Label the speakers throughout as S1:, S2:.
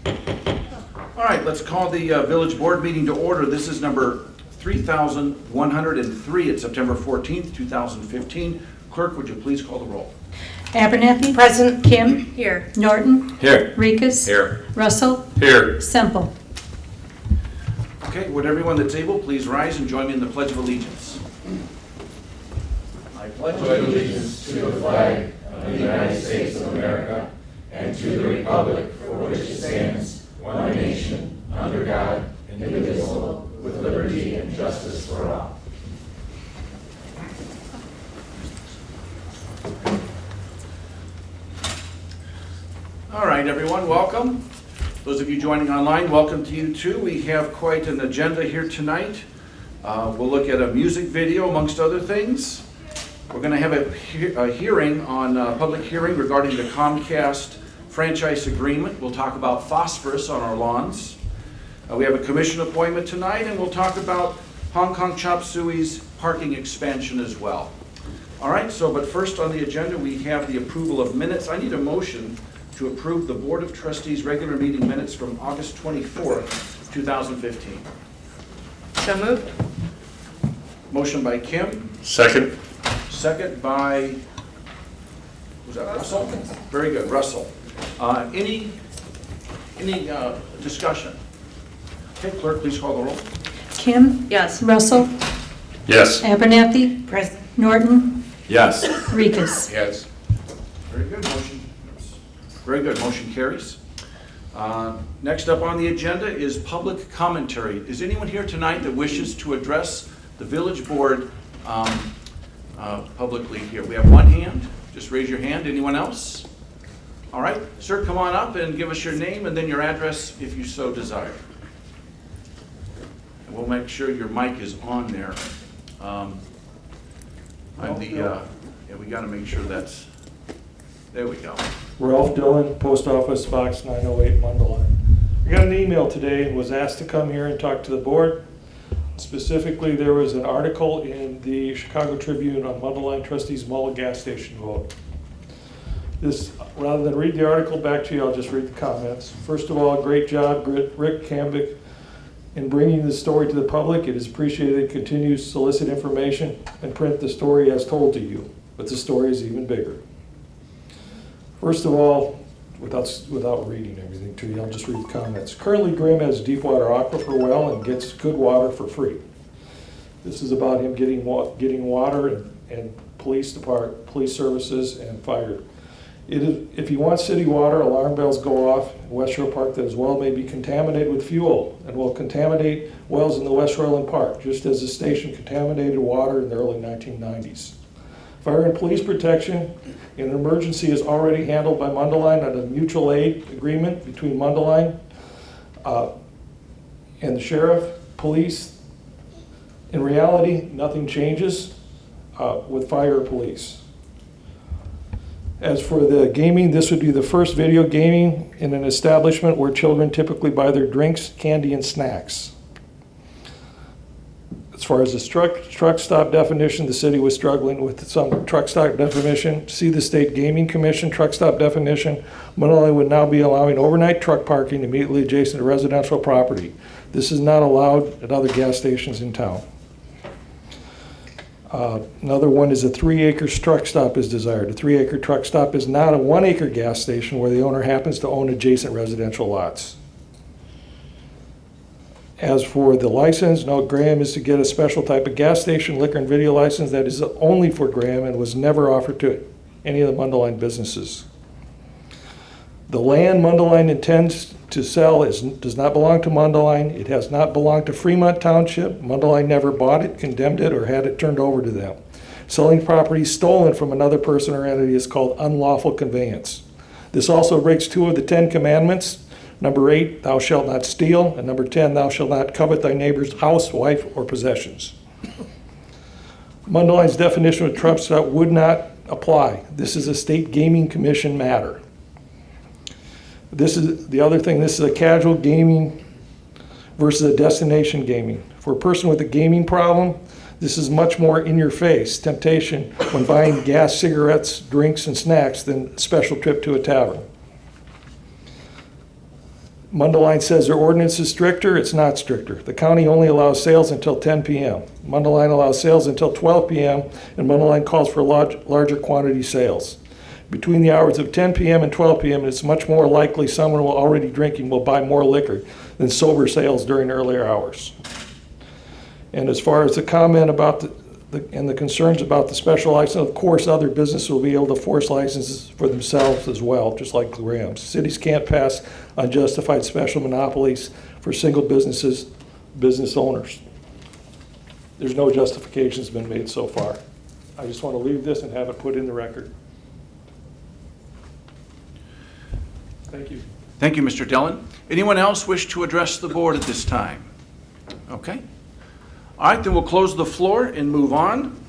S1: All right, let's call the village board meeting to order. This is number 3,103. It's September 14th, 2015. Clerk, would you please call the roll?
S2: Abernathy.
S3: Present.
S2: Kim.
S3: Here.
S2: Norton.
S4: Here.
S2: Rikus.
S4: Here.
S2: Russell.
S4: Here.
S2: Semple.
S1: Okay, would everyone that's able please rise and join me in the Pledge of Allegiance? I pledge
S5: allegiance to the flag of the United States of America and to the republic for which it stands, one nation, under God, indivisible, with liberty and justice for all.
S1: All right, everyone, welcome. Those of you joining online, welcome to you too. We have quite an agenda here tonight. We'll look at a music video, amongst other things. We're going to have a hearing on public hearing regarding the Comcast franchise agreement. We'll talk about phosphorus on our lawns. We have a commission appointment tonight, and we'll talk about Hong Kong Chop Suey's parking expansion as well. All right, but first on the agenda, we have the approval of minutes. I need a motion to approve the Board of Trustees regular meeting minutes from August 24th, 2015.
S3: So moved.
S1: Motion by Kim.
S4: Second.
S1: Second by, was that Russell? Very good, Russell. Any discussion? Okay, clerk, please call the roll.
S2: Kim.
S3: Yes.
S2: Russell.
S4: Yes.
S2: Abernathy.
S3: Present.
S2: Norton.
S4: Yes.
S2: Rikus.
S4: Yes.
S1: Very good, very good, motion carries. Next up on the agenda is public commentary. Is anyone here tonight that wishes to address the village board publicly here? We have one hand. Just raise your hand. Anyone else? All right, sir, come on up and give us your name and then your address if you so desire. And we'll make sure your mic is on there. We got to make sure that's, there we go.
S6: Ralph Dillon, Post Office, Box 908, Mundelein. I got an email today and was asked to come here and talk to the board. Specifically, there was an article in the Chicago Tribune on Mundelein trustees Mulla gas station vote. Rather than read the article back to you, I'll just read the comments. First of all, great job, Rick Cambick, in bringing the story to the public. It is appreciated. Continue to solicit information and print the story as told to you, but the story is even bigger. First of all, without reading everything to you, I'll just read the comments. Currently, Grimm has a deep water aquifer well and gets good water for free. This is about him getting water and police services and fire. If you want city water, alarm bells go off in West Shore Park that as well may be contaminated with fuel and will contaminate wells in the West Shoreland Park, just as the station contaminated water in the early 1990s. Fire and police protection in an emergency is already handled by Mundelein under a mutual aid agreement between Mundelein and the sheriff, police. In reality, nothing changes with fire or police. As for the gaming, this would be the first video gaming in an establishment where children typically buy their drinks, candy, and snacks. As far as the truck stop definition, the city was struggling with some truck stop definition. See the State Gaming Commission truck stop definition. Mundelein would now be allowing overnight truck parking immediately adjacent to residential property. This is not allowed at other gas stations in town. Another one is a 3-acre truck stop is desired. A 3-acre truck stop is not a 1-acre gas station where the owner happens to own adjacent residential lots. As for the license, note Graham is to get a special type of gas station liquor and video license that is only for Graham and was never offered to any of the Mundelein businesses. The land Mundelein intends to sell does not belong to Mundelein. It has not belonged to Fremont Township. Mundelein never bought it, condemned it, or had it turned over to them. Selling property stolen from another person or entity is called unlawful conveyance. This also breaks 2 of the 10 commandments. Number 8, thou shalt not steal, and number 10, thou shalt not covet thy neighbor's house, wife, or possessions. Mundelein's definition of truck stop would not apply. This is a state gaming commission matter. This is the other thing, this is a casual gaming versus a destination gaming. For a person with a gaming problem, this is much more in your face temptation when buying gas, cigarettes, drinks, and snacks than a special trip to a tavern. Mundelein says their ordinance is stricter. It's not stricter. The county only allows sales until 10 p.m. Mundelein allows sales until 12 p.m., and Mundelein calls for larger quantity sales. Between the hours of 10 p.m. and 12 p.m., it's much more likely someone will already drinking will buy more liquor than sober sales during earlier hours. And as far as the comment about the concerns about the special license, of course, other businesses will be able to force licenses for themselves as well, just like Graham's. Cities can't pass unjustified special monopolies for single business owners. There's no justifications been made so far. I just want to leave this and have it put in the record. Thank you.
S1: Thank you, Mr. Dillon. Anyone else wish to address the board at this time? Okay. All right, then we'll close the floor and move on.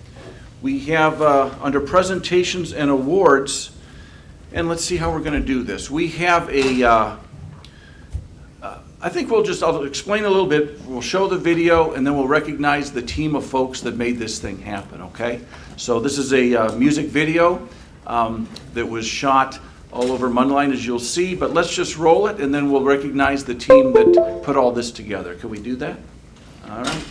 S1: We have under presentations and awards, and let's see how we're going to do this. We have I think I'll explain a little bit. We'll show the video, and then we'll recognize the team of folks that made this thing happen, okay? So this is a music video that was shot all over Mundelein, as you'll see, but let's just roll it, and then we'll recognize the team that put all this together. Can we do that? All right.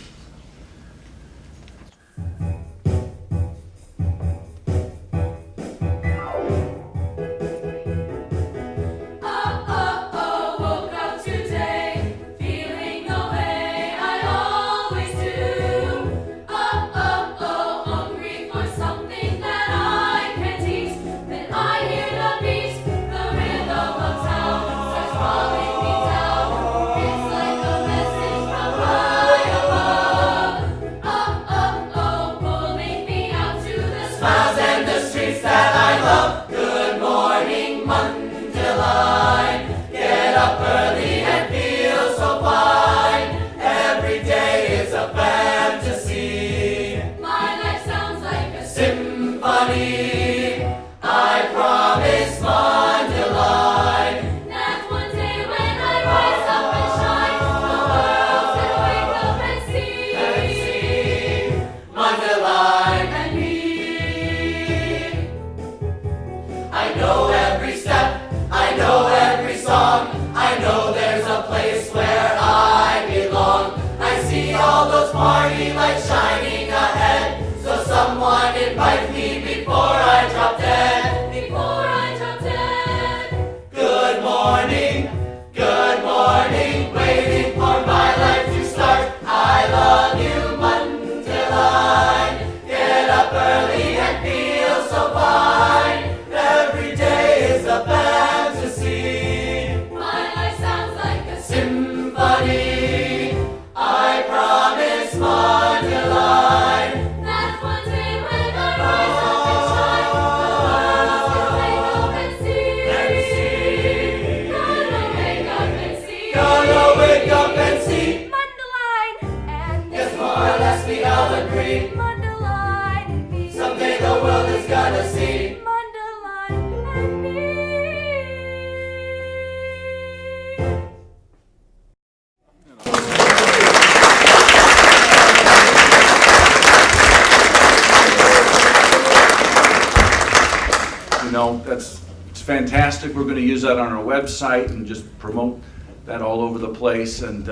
S1: It's fantastic. We're going to use that on our website and just promote that all over the place. And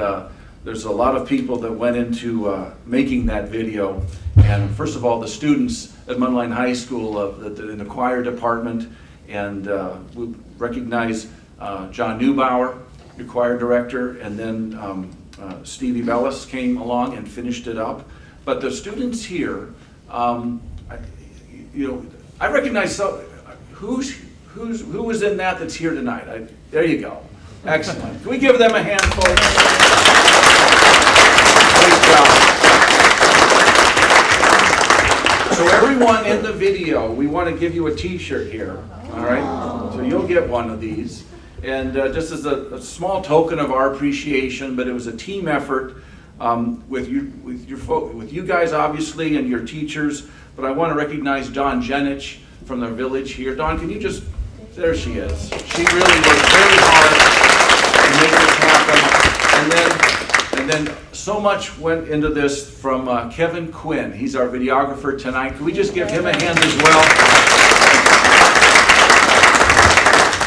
S1: there's a lot of people that went into making that video. And first of all, the students at Mundelein High School in the choir department, and we recognize John Neubauer, your choir director, and then Stevie Bellis came along and finished it up. But the students here, I recognize who was in that's here tonight. There you go. Excellent. Can we give them a hand, folks? Great job. So everyone in the video, we want to give you a t-shirt here. All right? So you'll get one of these. And just as a small token of our appreciation, but it was a team effort with you guys, obviously, and your teachers. But I want to recognize Dawn Jenich from the village here. Dawn, can you just, there she is. She really worked very hard to make this happen. And then so much went into this from Kevin Quinn. He's our videographer tonight. Can we just give him a hand as well?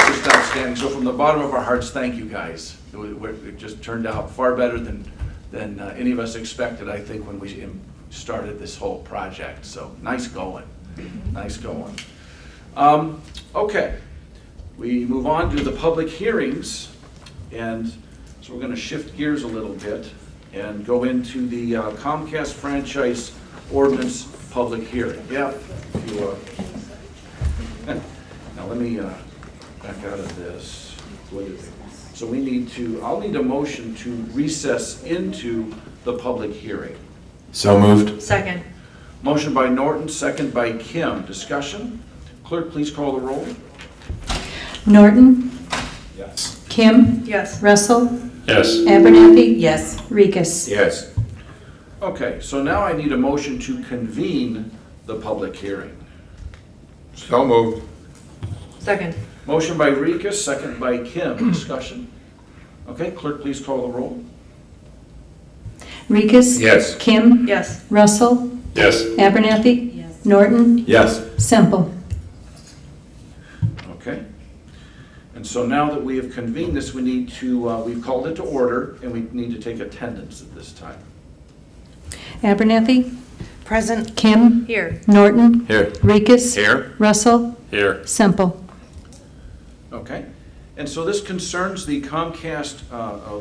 S1: Just outstanding. So from the bottom of our hearts, thank you guys. It just turned out far better than any of us expected, I think, when we started this whole project. So nice going, nice going. Okay, we move on to the public hearings, and so we're going to shift gears a little bit and go into the Comcast franchise ordinance public hearing. Yeah, if you, now let me back out of this. So I'll need a motion to recess into the public hearing.
S5: So moved.
S3: Second.
S1: Motion by Norton, second by Kim. Discussion? Clerk, please call the roll.
S2: Norton,
S5: Yes.
S2: Kim,
S3: Yes.
S2: Russell,
S5: Yes.
S2: Abernathy,
S3: Yes.
S2: Rikus.
S5: Yes.
S1: Okay, so now I need a motion to convene the public hearing.
S5: So moved.
S3: Second.
S1: Motion by Rikus, second by Kim. Discussion? Okay, clerk, please call the roll.
S2: Rikus.
S5: Yes.
S2: Kim,
S3: Yes.
S2: Russell,
S5: Yes.
S2: Abernathy, Norton,
S5: Yes.
S2: Semple.
S1: Okay. And so now that we have convened this, we need to, we've called it to order, and we need to take attendance at this time.
S2: Abernathy,
S3: Present.
S2: Kim,
S3: Here.
S2: Norton,
S5: Here.
S2: Rikus,
S5: Here.
S2: Russell,
S5: Here.
S2: Semple.
S1: Okay, and so this concerns the Comcast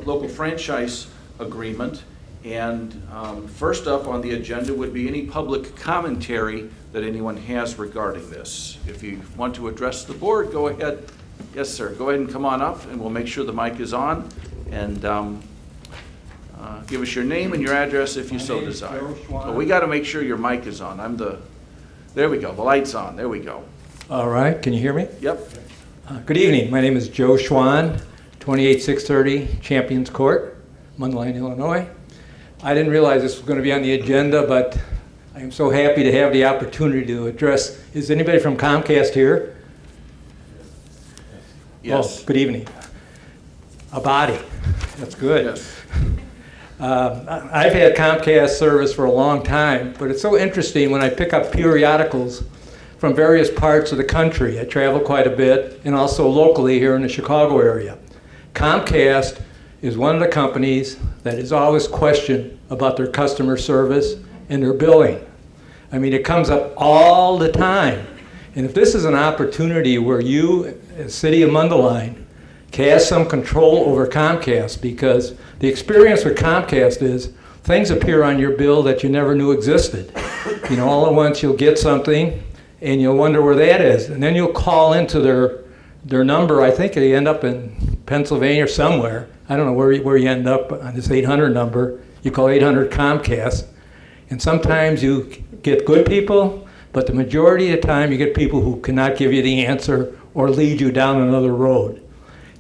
S1: local franchise agreement. And first up on the agenda would be any public commentary that anyone has regarding this. If you want to address the board, go ahead. Yes, sir, go ahead and come on up, and we'll make sure the mic is on. And give us your name and your address if you so desire. But we got to make sure your mic is on. There we go, the light's on, there we go.
S4: All right, can you hear me?
S1: Yep.
S4: Good evening. My name is Joe Schwan, 28630 Champions Court, Mundelein, Illinois. I didn't realize this was going to be on the agenda, but I am so happy to have the opportunity to address. Is anybody from Comcast here?
S1: Yes.
S4: Oh, good evening. A body. That's good.
S1: Yes.
S4: I've had Comcast service for a long time, but it's so interesting when I pick up periodicals from various parts of the country. I travel quite a bit, and also locally here in the Chicago area. Comcast is one of the companies that is always questioned about their customer service and their billing. I mean, it comes up all the time. And if this is an opportunity where you, as City of Mundelein, can have some control over Comcast, because the experience with Comcast is things appear on your bill that you never knew existed. You know, all at once you'll get something and you'll wonder where that is. And then you'll call into their number. I think they end up in Pennsylvania or somewhere. I don't know where you end up on this 800 number. You call 800 Comcast. And sometimes you get good people, but the majority of the time you get people who cannot give you the answer or lead you down another road.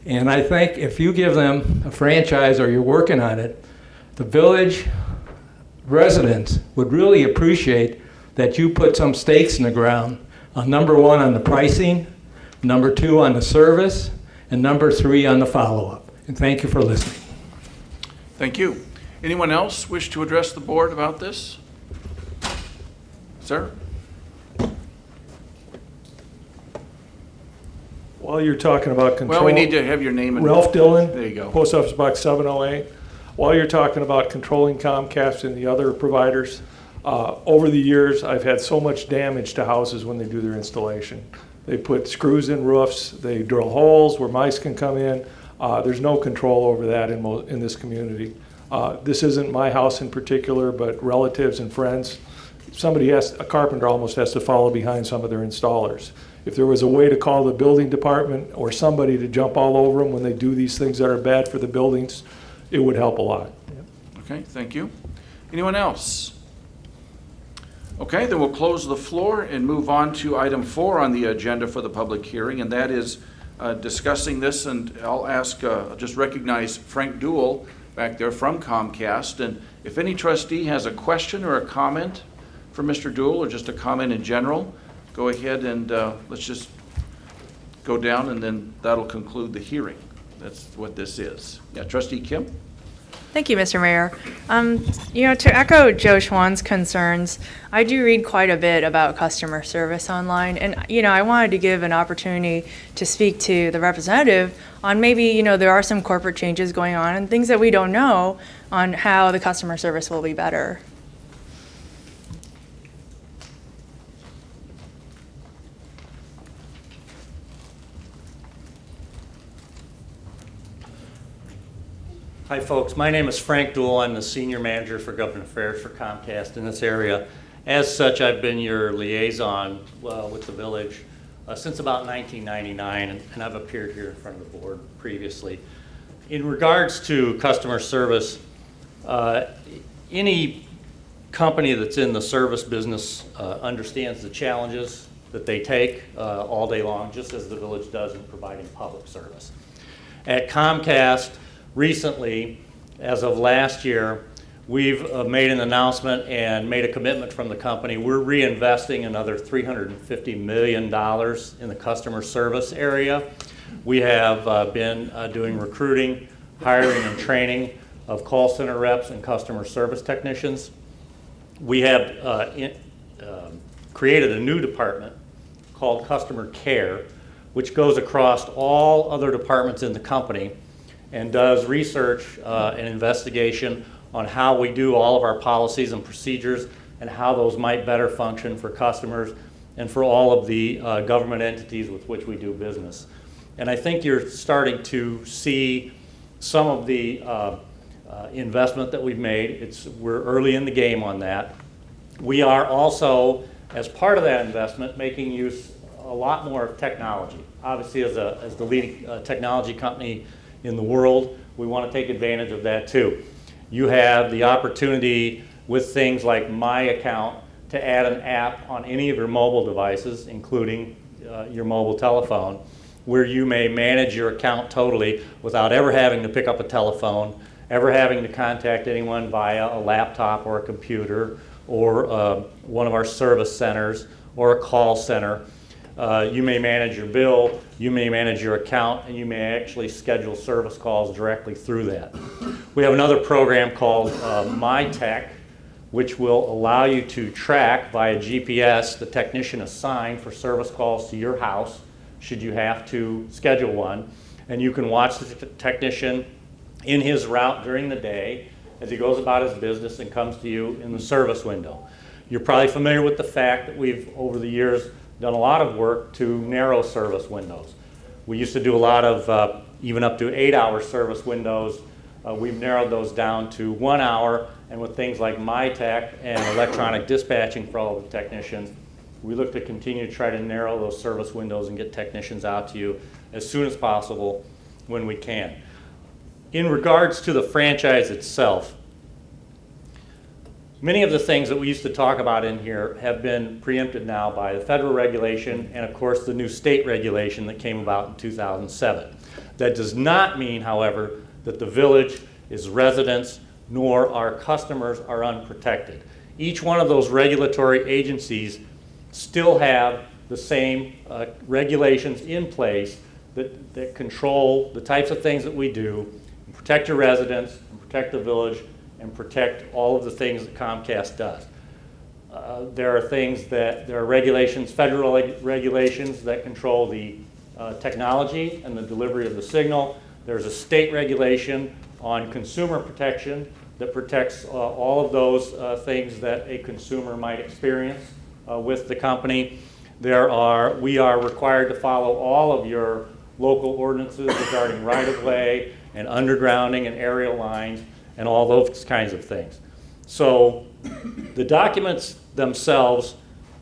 S4: And I think if you give them a franchise or you're working on it, the village residents would really appreciate that you put some stakes in the ground on number one on the pricing, number two on the service, and number three on the follow-up. And thank you for listening.
S1: Thank you. Anyone else wish to address the board about this? Sir?
S6: While you're talking about control.
S1: Well, we need to have your name and...
S6: Ralph Dillon.
S1: There you go.
S6: Post Office Box 708. While you're talking about controlling Comcast and the other providers, over the years, I've had so much damage to houses when they do their installation. They put screws in roofs, they drill holes where mice can come in. There's no control over that in this community. This isn't my house in particular, but relatives and friends. A carpenter almost has to follow behind some of their installers. If there was a way to call the building department or somebody to jump all over them when they do these things that are bad for the buildings, it would help a lot.
S1: Okay, thank you. Anyone else? Okay, then we'll close the floor and move on to item 4 on the agenda for the public hearing, and that is discussing this, and I'll ask, just recognize Frank Duell back there from Comcast, and if any trustee has a question or a comment for Mr. Duell, or just a comment in general, go ahead and let's just go down, and then that'll conclude the hearing. That's what this is. Yeah, Trustee Kim?
S3: Thank you, Mr. Mayor. To echo Joe Schwann's concerns, I do read quite a bit about customer service online, and, I wanted to give an opportunity to speak to the representative on maybe, there are some corporate changes going on and things that we don't know on how the customer service will be better.
S7: Hi folks, my name is Frank Duell. I'm the Senior Manager for Government Affairs for Comcast in this area. As such, I've been your liaison with the village since about 1999, and I've appeared here in front of the board previously. In regards to customer service, any company that's in the service business understands the challenges that they take all day long, just as the village does in providing public service. At Comcast, recently, as of last year, we've made an announcement and made a commitment from the company. We're reinvesting another $350 million in the customer service area. We have been doing recruiting, hiring, and training of call center reps and customer service technicians. We have created a new department called Customer Care, which goes across all other departments in the company and does research and investigation on how we do all of our policies and procedures and how those might better function for customers and for all of the government entities with which we do business. And I think you're starting to see some of the investment that we've made. We're early in the game on that. We are also, as part of that investment, making use a lot more of technology. Obviously, as the leading technology company in the world, we want to take advantage of that too. You have the opportunity with things like My Account to add an app on any of your mobile devices, including your mobile telephone, where you may manage your account totally without ever having to pick up a telephone, ever having to contact anyone via a laptop or a computer or one of our service centers or a call center. You may manage your bill, you may manage your account, and you may actually schedule service calls directly through that. We have another program called MyTech, which will allow you to track via GPS the technician assigned for service calls to your house, should you have to schedule one. And you can watch the technician in his route during the day as he goes about his business and comes to you in the service window. You're probably familiar with the fact that we've, over the years, done a lot of work to narrow service windows. We used to do a lot of even up to 8-hour service windows. We've narrowed those down to 1 hour, and with things like MyTech and electronic dispatching for all of the technicians, we look to continue to try to narrow those service windows and get technicians out to you as soon as possible when we can. In regards to the franchise itself, many of the things that we used to talk about in here have been preempted now by the federal regulation and, of course, the new state regulation that came about in 2007. That does not mean, however, that the village, its residents, nor our customers are unprotected. Each one of those regulatory agencies still have the same regulations in place that control the types of things that we do, and protect your residents, and protect the village, and protect all of the things that Comcast does. There are regulations, federal regulations that control the technology and the delivery of the signal. There's a state regulation on consumer protection that protects all of those things that a consumer might experience with the company. We are required to follow all of your local ordinances regarding right-of-way and undergrounding and aerial lines and all those kinds of things. So the themselves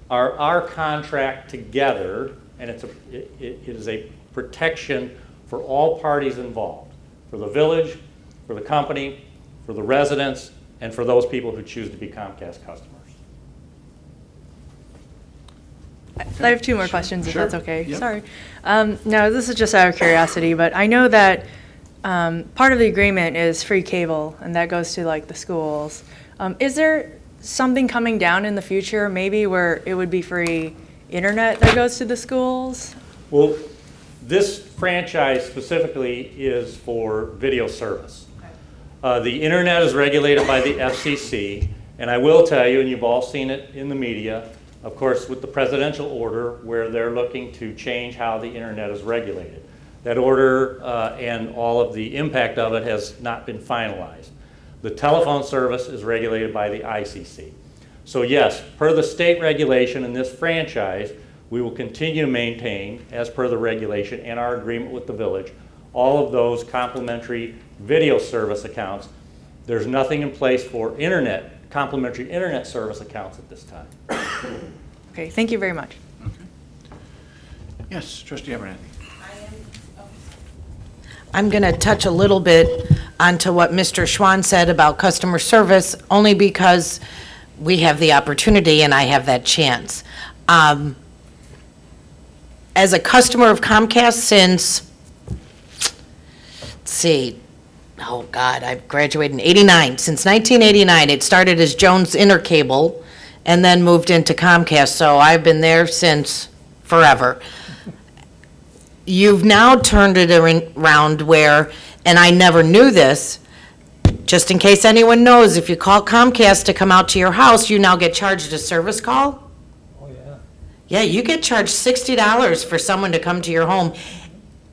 S7: are our contract together, and it is a protection for all parties involved, for the village, for the company, for the residents, and for those people who choose to be Comcast customers.
S3: I have two more questions, if
S1: Sure.
S3: that's okay.
S1: Yep.
S3: Sorry. No, this is just out of curiosity, but I know that part of the agreement is free cable, and that goes to like the schools. Is there something coming down in the future, maybe where it would be free internet that goes to the schools?
S7: Well, this franchise specifically is for video service. The internet is regulated by the FCC, and I will tell you, and you've all seen it in the media, of course, with the presidential order where they're looking to change how the internet is regulated. That order and all of the impact of it has not been finalized. The telephone service is regulated by the ICC. So yes, per the state regulation in this franchise, we will continue to maintain, as per the regulation and our agreement with the village, all of those complimentary video service accounts. There's nothing in place for complimentary internet service accounts at this time.
S3: Okay, thank you very much.
S1: Yes, Trustee Abernathy.
S8: I'm going to touch a little bit onto what Mr. Schwan said about customer service, only because we have the opportunity and I have that chance. As a customer of Comcast since, let's see, oh God, I graduated in '89. Since 1989, it started as Jones Intercable and then moved into Comcast, so I've been there since forever. You've now turned it around where, and I never knew this, just in case anyone knows, if you call Comcast to come out to your house, you now get charged a service call.
S6: Oh, yeah.
S8: Yeah, you get charged $60 for someone to come to your home,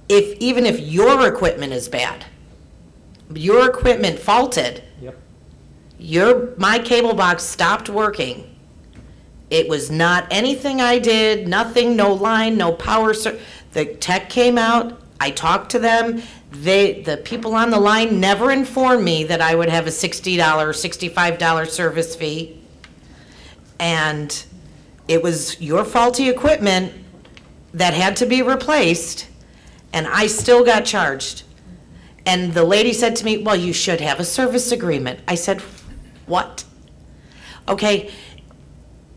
S8: even if your equipment is bad. Your equipment faulted.
S6: Yep.
S8: My cable box stopped working. It was not anything I did, nothing, no line, no power. The tech came out, I talked to them. The people on the line never informed me that I would have a $60, $65 service fee. And it was your faulty equipment that had to be replaced, and I still got charged. And the lady said to me, well, you should have a service agreement. I said, what? Okay,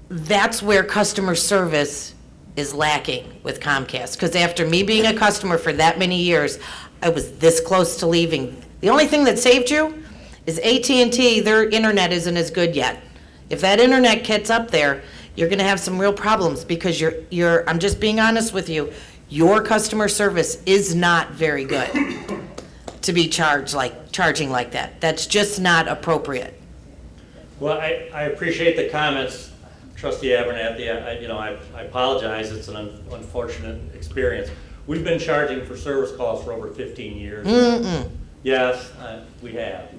S8: that's where customer service is lacking with Comcast, because after me being a customer for that many years, I was this close to leaving. The only thing that saved you is AT&T. Their internet isn't as good yet. If that internet gets up there, you're going to have some real problems, because I'm just being honest with you, your customer service is not very good to be charging like that. That's just not appropriate.
S7: Well, I appreciate the comments, Trustee Abernathy. I apologize. It's an unfortunate experience. We've been charging for service calls for over 15 years. Yes, we have.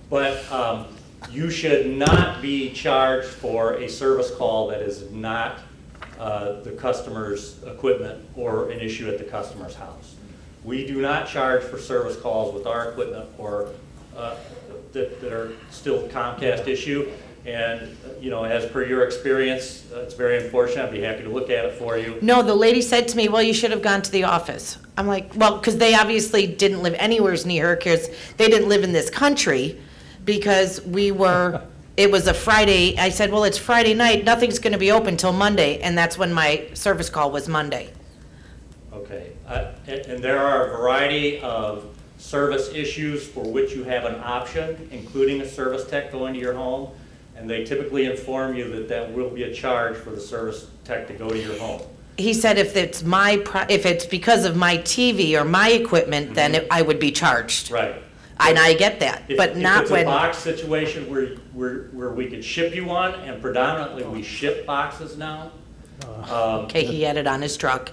S7: But you should not be charged for a service call that is not the customer's equipment or an issue at the customer's house. We do not charge for service calls with our equipment or that are still Comcast issue. And, as per your experience, it's very unfortunate. I'd be happy to look at it for you.
S8: No, the lady said to me, well, you should have gone to the office. I'm like, well, because they obviously didn't live anywhere near her, because they didn't live in this country, because it was a Friday. I said, well, it's Friday night. Nothing's going to be open till Monday. And that's when my service call was Monday.
S7: Okay. And there are a variety of service issues for which you have an option, including a service tech going to your home. And they typically inform you that will be a charge for the service tech to go to your home.
S8: He said if it's because of my TV or my equipment, then I would be charged.
S7: Right.
S8: And I get that, but not
S7: If
S8: when.
S7: it's a box situation where we could ship you one, and predominantly we ship boxes now.
S8: Okay, he had it on his truck.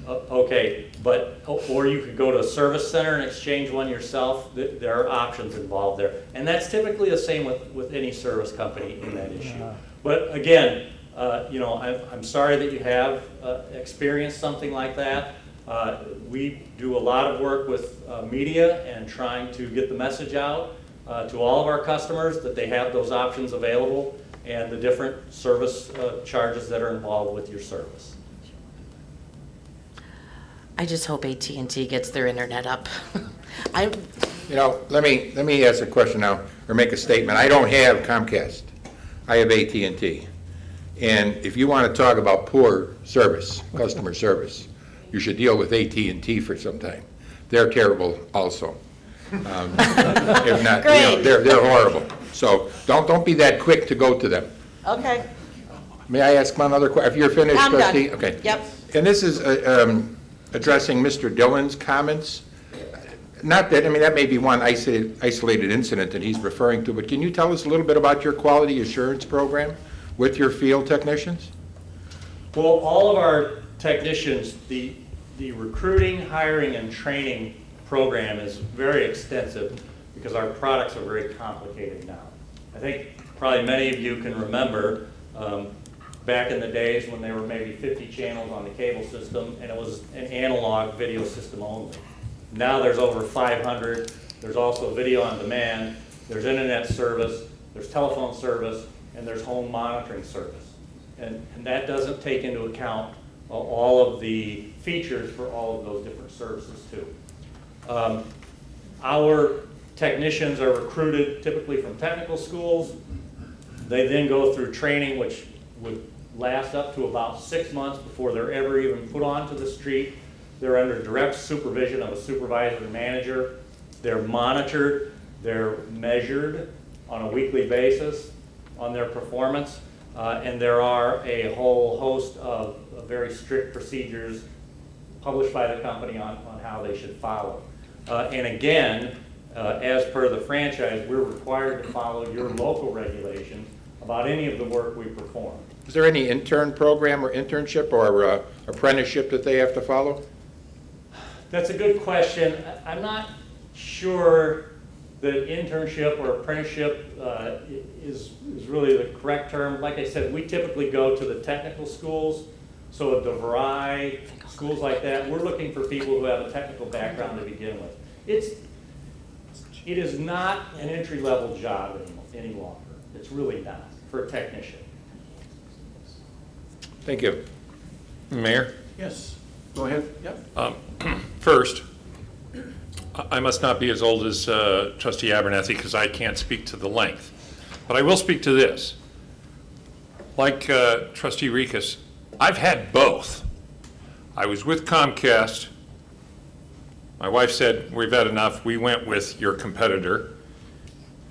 S7: Okay, or you could go to a service center and exchange one yourself. There are options involved there. And that's typically the same with any service company in that issue. But again, I'm sorry that you have experienced something like that. We do a lot of work with media and trying to get the message out to all of our customers that they have those options available and the different service charges that are involved with your service.
S8: I just hope AT&T gets their internet up.
S5: Let me ask a question now, or make a statement. I don't have Comcast. I have AT&T. And if you want to talk about poor service, customer service, you should deal with AT&T for some time. They're terrible also. If not, they're horrible. So don't be that quick to go to them.
S8: Okay.
S5: May I ask one other question? If you're finished,
S8: I'm
S5: Trustee?
S8: done.
S5: Okay.
S8: Yep.
S5: And this is addressing Mr. Dillon's comments. not that, I mean, that may be one isolated incident that he's referring to, but can you tell us a little bit about your quality assurance program with your field technicians?
S7: Well, all of our technicians, the recruiting, hiring, and training program is very extensive because our products are very complicated now. I think probably many of you can remember back in the days when there were maybe 50 channels on the cable system and it was an analog video system only. Now there's over 500. There's also video on demand. There's internet service. There's telephone service. And there's home monitoring service. And that doesn't take into account all of the features for all of those different services too. Our technicians are recruited typically from technical schools. They then go through training which would last up to about 6 months before they're ever even put onto the street. They're under direct supervision of a supervisor and manager. They're monitored. They're measured on a weekly basis on their performance. And there are a whole host of very strict procedures published by the company on how they should follow. And again, as per the franchise, we're required to follow your local regulations about any of the work we perform.
S5: Is there any intern program or internship or apprenticeship that they have to follow?
S7: That's a good question. I'm not sure that internship or apprenticeship is really the correct term. Like I said, we typically go to the technical schools, so at DeVry, schools like that, we're looking for people who have a technical background to begin with. It is not an entry-level job any longer. It's really not for a technician.
S5: Thank you.
S9: Mayor?
S1: Yes, go ahead. Yep.
S9: First, I must not be as old as Trustee Abernathy because I can't speak to the length. But I will speak to this. Like Trustee Rikas, I've had both. I was with Comcast. My wife said, we've had enough. We went with your competitor.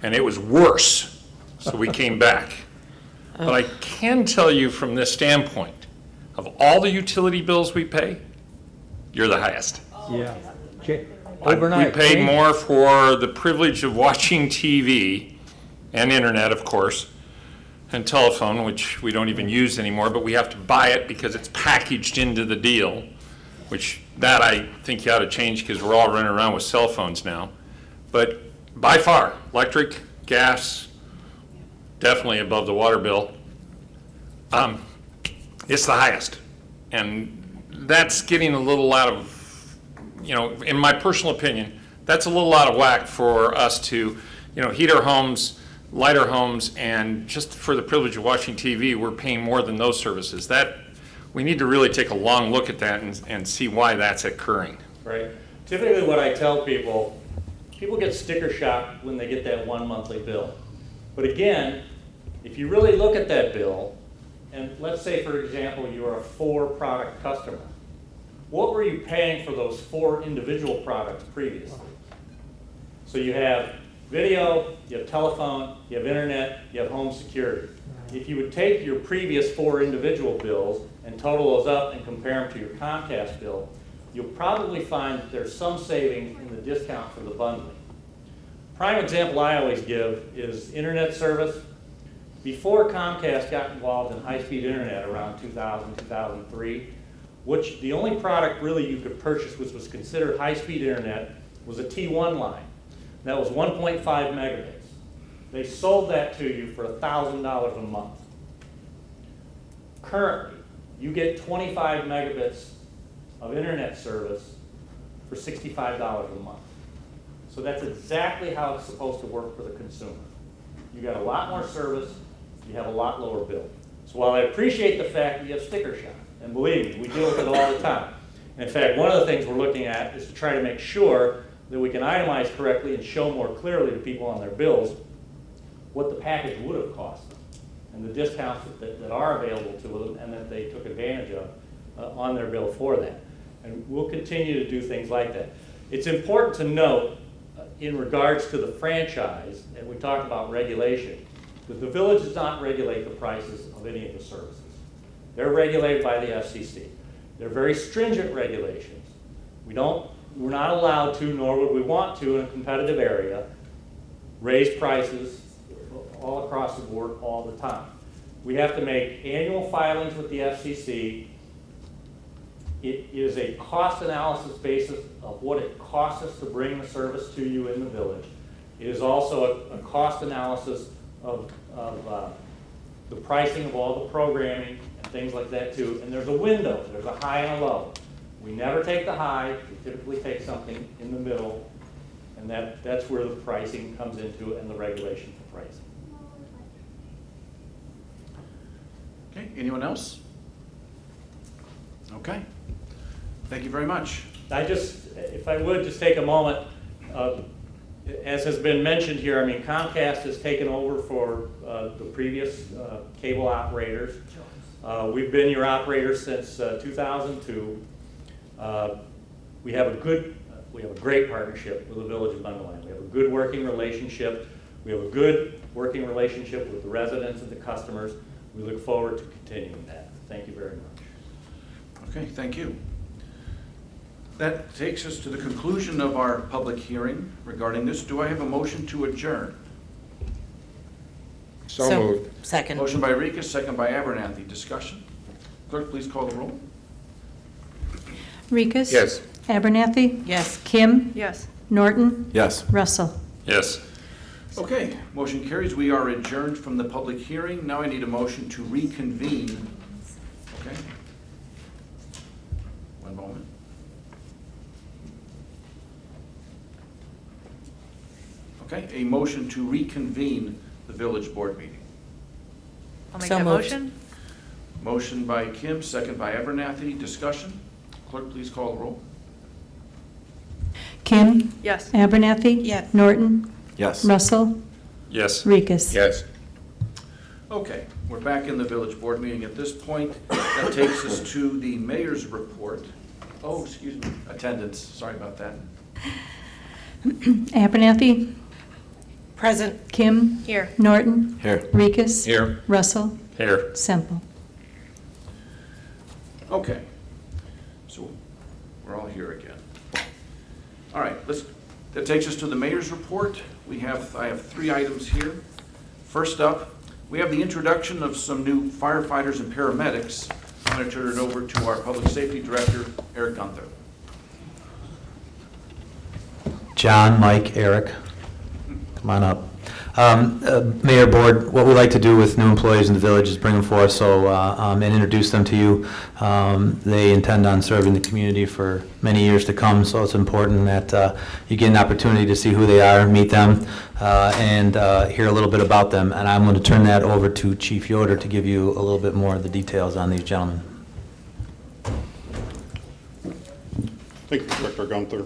S9: And it was worse. So we came back. But I can tell you from this standpoint, of all the utility bills we pay, you're the highest.
S4: Yeah. Overnight.
S9: We pay more for the privilege of watching TV and internet, of course, and telephone, which we don't even use anymore, but we have to buy it because it's packaged into the deal, which that I think you ought to change because we're all running around with cell phones now. But by far, electric, gas, definitely above the water bill. It's the highest. And that's getting a little out of, in my personal opinion, that's a little out of whack for us to, heat our homes, light our homes, and just for the privilege of watching TV, we're paying more than those services. We need to really take a long look at that and see why that's occurring.
S7: Right. Typically what I tell people get sticker shock when they get that one monthly bill. But again, if you really look at that bill, and let's say, for example, you're a 4-product customer, what were you paying for those 4 individual products previously? So you have video, you have telephone, you have internet, you have home security. If you would take your previous 4 individual bills and total those up and compare them to your Comcast bill, you'll probably find that there's some savings in the discount for the bundling. Prime example I always give is internet service. Before Comcast got involved in high-speed internet around 2000, 2003, which the only product really you could purchase which was considered high-speed internet was a T1 line. That was 1.5 megabits. They sold that to you for $1,000 a month. Currently, you get 25 megabits of internet service for $65 a month. So that's exactly how it's supposed to work for the consumer. You got a lot more service, you have a lot lower bill. So while I appreciate the fact that you have sticker shock, and believe me, we deal with it all the time. In fact, one of the things we're looking at is to try to make sure that we can itemize correctly and show more clearly to people on their bills what the package would have cost them and the discounts that are available to them and that they took advantage of on their bill for that. And we'll continue to do things like that. It's important to note in regards to the franchise, and we talked about regulation, that the village does not regulate the prices of any of the services. They're regulated by the FCC. They're very stringent regulations. We don't we're not allowed to, nor would we want to in a competitive area, raise prices all across the board all the time. We have to make annual filings with the FCC. It is a cost analysis basis of what it costs us to bring the service to you in the village. It is also a cost analysis of the pricing of all the programming and things like that too. And there's a window, there's a high and a low. We never take the high, we typically take something in the middle, and that's where the pricing comes into it and the regulation for pricing.
S1: Okay, anyone else? Okay, thank you very much.
S7: If I would, just take a moment, as has been mentioned here, I mean, Comcast has taken over for the previous cable operators. We've been your operators since 2002. We have a great partnership with the Village of Mundelein. We have a good working relationship. We have a good working relationship with the residents and the customers. We look forward to continuing that. Thank you very much.
S1: Okay, thank you. That takes us to the conclusion of our public hearing regarding this. Do I have a motion to adjourn?
S5: So moved.
S8: Second.
S1: Motion by Rika, second by Abernathy. Discussion? Clerk, please call the roll.
S2: Rikus?
S5: Yes.
S2: Abernathy?
S8: Yes.
S2: Kim?
S3: Yes.
S2: Norton?
S5: Yes.
S2: Russell?
S9: Yes.
S1: Okay, motion carries. We are adjourned from the public hearing. Now I need a motion to reconvene. Okay? One moment. Okay, a motion to reconvene the village board meeting.
S3: I'll make
S8: So
S3: that
S8: moved.
S3: motion.
S1: Motion by Kim, second by Abernathy. Discussion? Clerk, please call the roll.
S2: Kim?
S3: Yes.
S2: Abernathy?
S8: Yes.
S2: Norton?
S5: Yes.
S2: Russell?
S9: Yes.
S2: Rikus?
S5: Yes.
S1: Okay, we're back in the village board meeting at this point. That takes us to the mayor's report. Oh, excuse me, attendance, sorry about that.
S2: Abernathy?
S8: Present.
S2: Kim?
S3: Here.
S2: Norton?
S5: Here.
S2: Rikus?
S5: Here.
S2: Russell?
S9: Here.
S2: Semple?
S1: Okay, so we're all here again. All right, that takes us to the mayor's report. I have 3 items here. First up, we have the introduction of some new firefighters and paramedics. I'm going to turn it over to our public safety director, Eric Gunther.
S10: John, Mike, Eric, come on up. Mayor, Board, what we like to do with new employees in the village is bring them forth and introduce them to you. They intend on serving the community for many years to come, so it's important that you get an opportunity to see who they are, meet them, and hear a little bit about them. And I'm going to turn that over to Chief Yoder to give you a little bit more of the details on these gentlemen.
S11: Thank you, Director Gunther.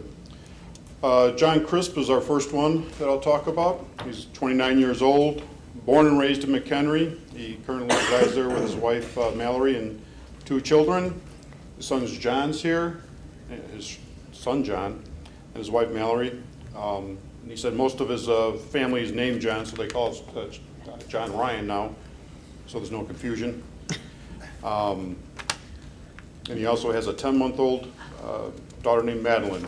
S11: John Crisp is our first one that I'll talk about. He's 29 years old, born and raised in McHenry. He currently resides there with his wife Mallory and 2 children. His son's John's here, his son John, and his wife Mallory. And he said most of his family is named John, so they call us John Ryan now, so there's no confusion. And he also has a 10-month-old daughter named Madeline.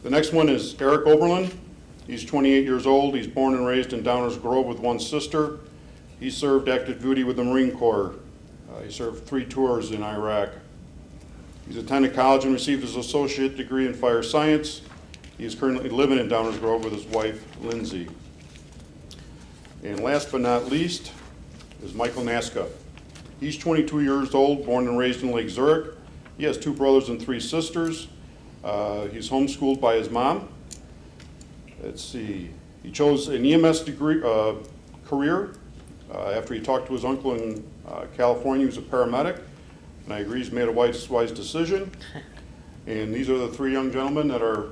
S11: The next one is Eric Oberlin. He's 28 years old. He's born and raised in Downers Grove with 1 sister. He served active duty with the Marine Corps. He served 3 tours in Iraq. He's attended college and received his associate degree in fire science. He is currently living in Downers Grove with his wife, Lindsay. And last but not least is Michael Naska. He's 22 years old, born and raised in Lake Zurich. He has 2 brothers and 3 sisters. He's homeschooled by his mom. Let's see. He chose an EMS degree career after he talked to his uncle in California, who's a paramedic. And I agree he's made a wise decision. And these are the 3 young gentlemen that are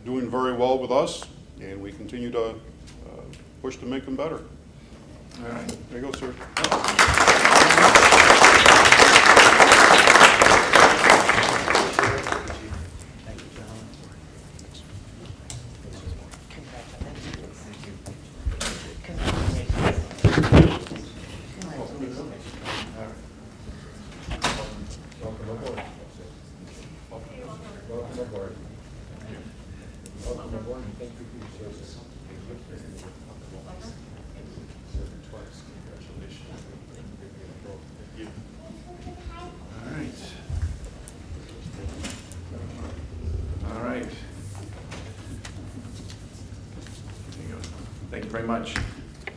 S11: doing very well with us, and we continue to push to make them better.
S1: All right.
S11: There you go, sir.
S1: All right. All right. There you go. Thank you very much.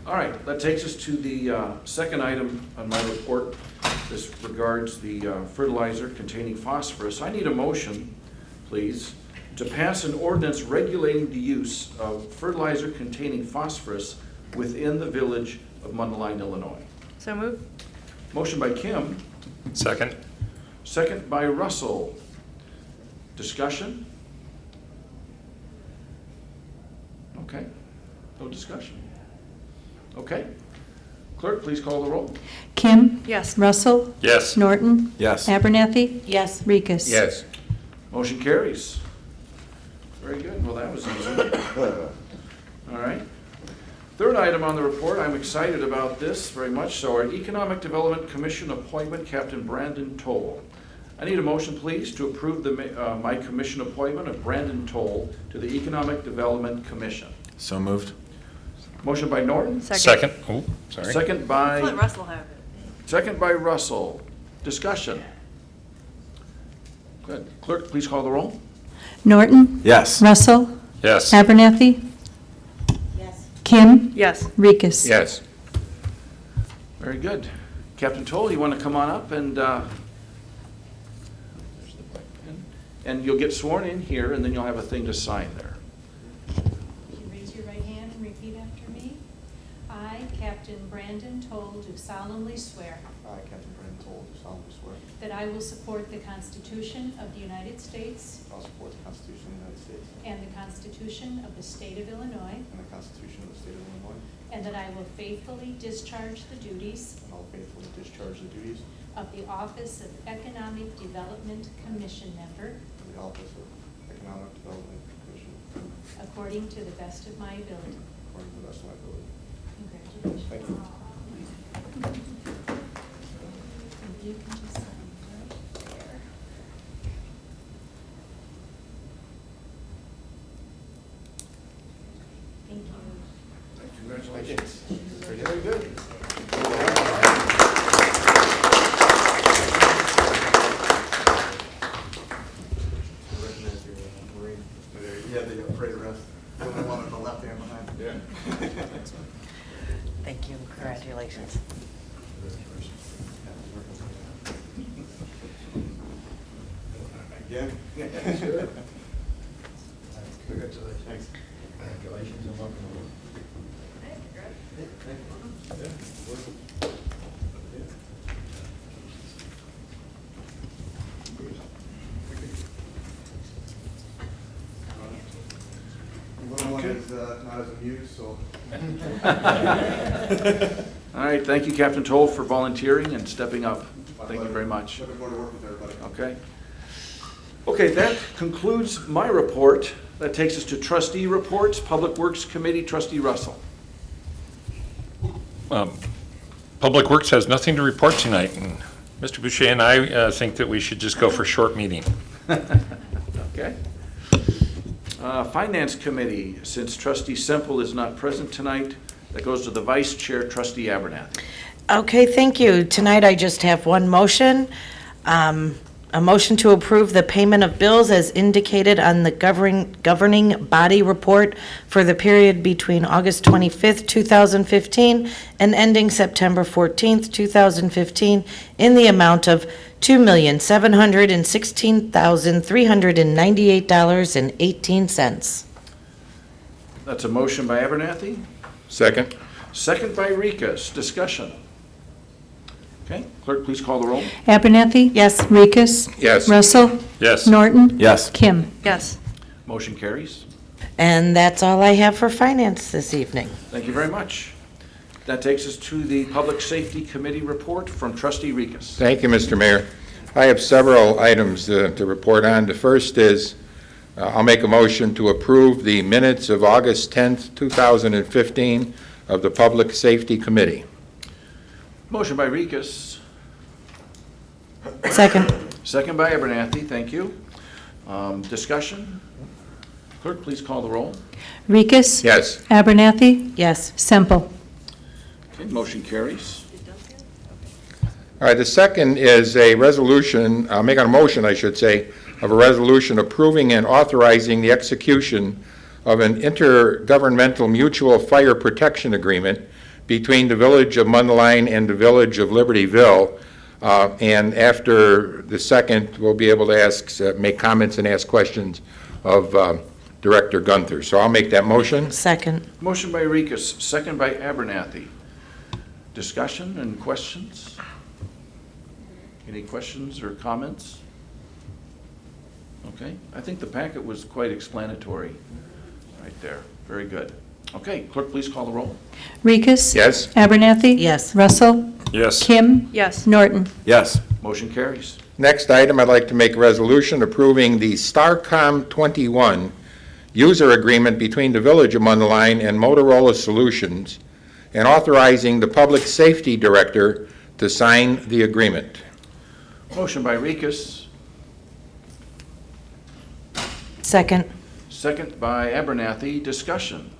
S1: All right, that takes us to the second item on my report. This regards the fertilizer containing phosphorus. I need a motion, please, to pass an ordinance regulating the use of fertilizer containing phosphorus within the village of Mundelein, Illinois.
S3: So moved.
S1: Motion by Kim,
S9: Second?
S1: second by Russell. Discussion? Okay, no discussion. Okay. Clerk, please call the roll.
S2: Kim.
S3: Yes.
S2: Russell.
S9: Yes.
S2: Norton.
S10: Yes.
S2: Abernathy.
S8: Yes.
S2: Rikus.
S9: Yes.
S1: Motion carries. Very good. Well, that was easy. All right. Third item on the report, I'm excited about this very much so. Our Economic Development Commission appointment, Captain Brandon Toll. I need a motion, please, to approve my commission appointment of Brandon Toll to the Economic Development Commission.
S10: So moved.
S1: Motion by Norton.
S9: Second? Oh, sorry.
S1: Second
S3: Let
S1: by,
S3: Russell have it.
S1: second by Russell. Discussion. Good. Clerk, please call the roll.
S2: Norton.
S10: Yes.
S2: Russell.
S9: Yes.
S2: Abernathy.
S8: Yes.
S2: Kim.
S3: Yes.
S2: Rikus.
S9: Yes.
S1: Very good. Captain Toll, you want to come on up and you'll get sworn in here, and then you'll have a thing to sign there.
S12: You raise your right hand and repeat after me. I, Captain Brandon Toll, do solemnly swear
S13: I, Captain Brandon Toll, do solemnly swear
S12: that I will support the Constitution of the United States
S13: I'll support the Constitution of the United States
S12: and the Constitution of the State of Illinois,
S13: and the Constitution of the State of Illinois,
S12: and that I will faithfully discharge the duties
S13: and I'll faithfully discharge the duties
S12: of the Office of Economic Development Commission Member
S13: of the Office of Economic Development Commission
S12: according to the best of my ability.
S13: according to the best of my ability.
S12: Congratulations.
S13: Thank you.
S12: And you can just sign right there. Thank you.
S1: Congratulations.
S13: Very good. Recognize your Marine. Yeah, the parade arrest. The only one on the left hand behind. Yeah.
S8: Thank you. Congratulations.
S13: Again?
S1: Sure.
S13: Congratulations. Thanks.
S1: Congratulations and welcome.
S13: Little one is not as amused, so.
S1: All right, thank you, Captain Toll, for volunteering and stepping up. Thank you very much.
S13: Looking forward to working with everybody.
S1: Okay. Okay, that concludes my report. That takes us to trustee reports, Public Works Committee, Trustee Russell.
S9: Public Works has nothing to report tonight, and Mr. Boucher and I think that we should just go for a short meeting.
S1: Okay. Finance Committee, since Trustee Semple is not present tonight, that goes to the Vice Chair, Trustee Abernathy.
S8: Okay, thank you. Tonight I just have one motion. A motion to approve the payment of bills as indicated on the governing body report for the period between August 25th, 2015 and ending September 14th, 2015 in the amount of $2,716,398.18.
S1: That's a motion by Abernathy,
S9: Second?
S1: second by Rikus. Discussion. Okay, clerk, please call the roll.
S2: Abernathy.
S8: Yes.
S2: Rikus.
S9: Yes.
S2: Russell.
S9: Yes.
S2: Norton.
S10: Yes.
S2: Kim.
S3: Yes.
S1: Motion carries.
S8: And that's all I have for finance this evening.
S1: Thank you very much. That takes us to the Public Safety Committee report from Trustee Rikus.
S14: Thank you, Mr. Mayor. I have several items to report on. The first is, I'll make a motion to approve the minutes of August 10th, 2015 of the Public Safety Committee.
S1: Motion by Rikus,
S8: Second.
S1: second by Abernathy. Thank you. Discussion? Clerk, please call the roll.
S2: Rikus.
S14: Yes.
S2: Abernathy.
S8: Yes.
S2: Semple.
S1: Okay, motion carries.
S14: All right, the second is a resolution, making a motion, I should say, of a resolution approving and authorizing the execution of an intergovernmental mutual fire protection agreement between the Village of Mundelein and the Village of Libertyville. And after the second, we'll be able to ask, make comments and ask questions of Director Gunther. So I'll make that motion.
S8: Second.
S1: Motion by Rikus, second by Abernathy. Discussion and questions? Any questions or comments? Okay, I think the packet was quite explanatory right there. Very good. Okay, clerk, please call the roll.
S2: Rikus.
S14: Yes.
S2: Abernathy.
S8: Yes.
S2: Russell.
S9: Yes.
S2: Kim.
S3: Yes.
S2: Norton.
S14: Yes.
S1: Motion carries.
S14: Next item, I'd like to make a resolution approving the Starcom 21 user agreement between the Village of Mundelein and Motorola Solutions and authorizing the Public Safety Director to sign the agreement.
S1: Motion by Rikus,
S8: Second.
S1: second by Abernathy. Discussion.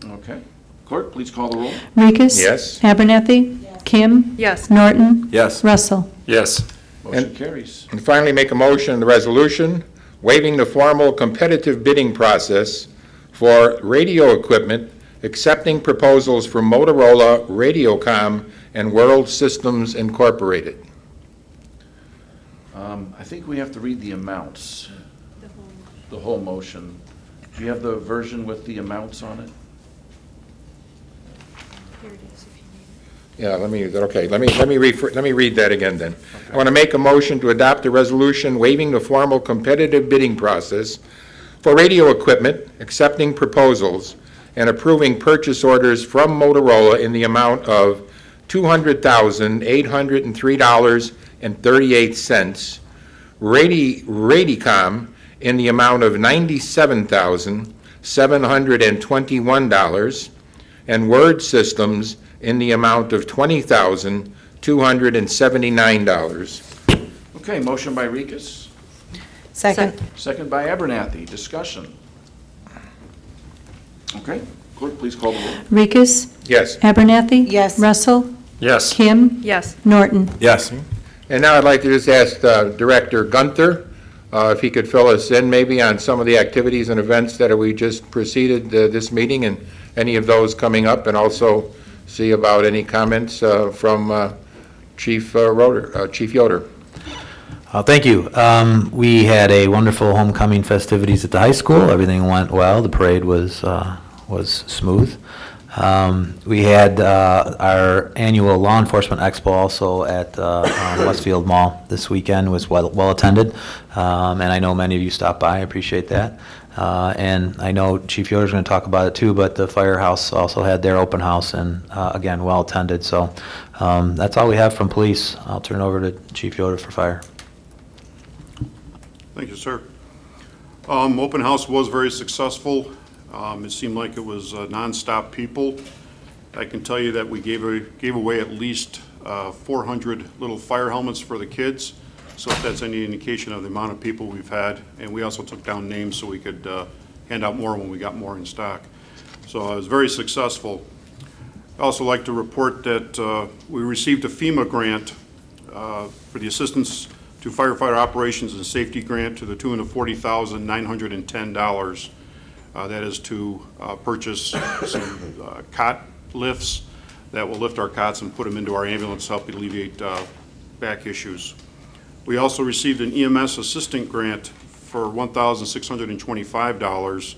S1: Okay, clerk, please call the roll.
S2: Rikus.
S14: Yes.
S2: Abernathy. Kim.
S3: Yes.
S2: Norton.
S14: Yes.
S2: Russell.
S9: Yes.
S1: Motion carries.
S14: And finally, make a motion on the resolution waiving the formal competitive bidding process for radio equipment, accepting proposals from Motorola, Radiocom, and World Systems Incorporated.
S1: I think we have to read the amounts, the whole motion. Do you have the version with the amounts on it?
S12: Here it is, if you need it.
S14: Yeah, let me read that again then. I want to make a motion to adopt a resolution waiving the formal competitive bidding process for radio equipment, accepting proposals, and approving purchase orders from Motorola in the amount of $200,803.38, Radicom in the amount of $97,721, and Word Systems in the amount of $20,279.
S1: Okay, motion by Rikus,
S8: Second.
S1: second by Abernathy. Discussion. Okay, clerk, please call the roll.
S2: Rikus.
S14: Yes.
S2: Abernathy.
S8: Yes.
S2: Russell.
S9: Yes.
S2: Kim.
S3: Yes.
S2: Norton.
S14: Yes. And now I'd like to just ask Director Gunther if he could fill us in maybe on some of the activities and events that we just preceded this meeting and any of those coming up, and also see about any comments from Chief Yoder.
S10: Thank you. We had a wonderful homecoming festivities at the high school. Everything went well. The parade was smooth. We had our annual law enforcement expo also at Westfield Mall this weekend. Was well attended, and I know many of you stopped by. I appreciate that. And I know Chief Yoder's going to talk about it too, but the firehouse also had their open house, and again, well attended. So that's all we have from police. I'll turn it over to Chief Yoder for fire.
S11: Thank you, sir. Open house was very successful. It seemed like it was nonstop people. I can tell you that we gave away at least 400 little fire helmets for the kids. So if that's any indication of the amount of people we've had, and we also took down names so we could hand out more when we got more in stock. So it was very successful. I'd also like to report that we received a FEMA grant for the Assistance to Firefighter Operations and Safety Grant to the tune of $40,910. That is to purchase some cot lifts that will lift our cots and put them into our ambulance to help alleviate back issues. We also received an EMS assistant grant for $1,625.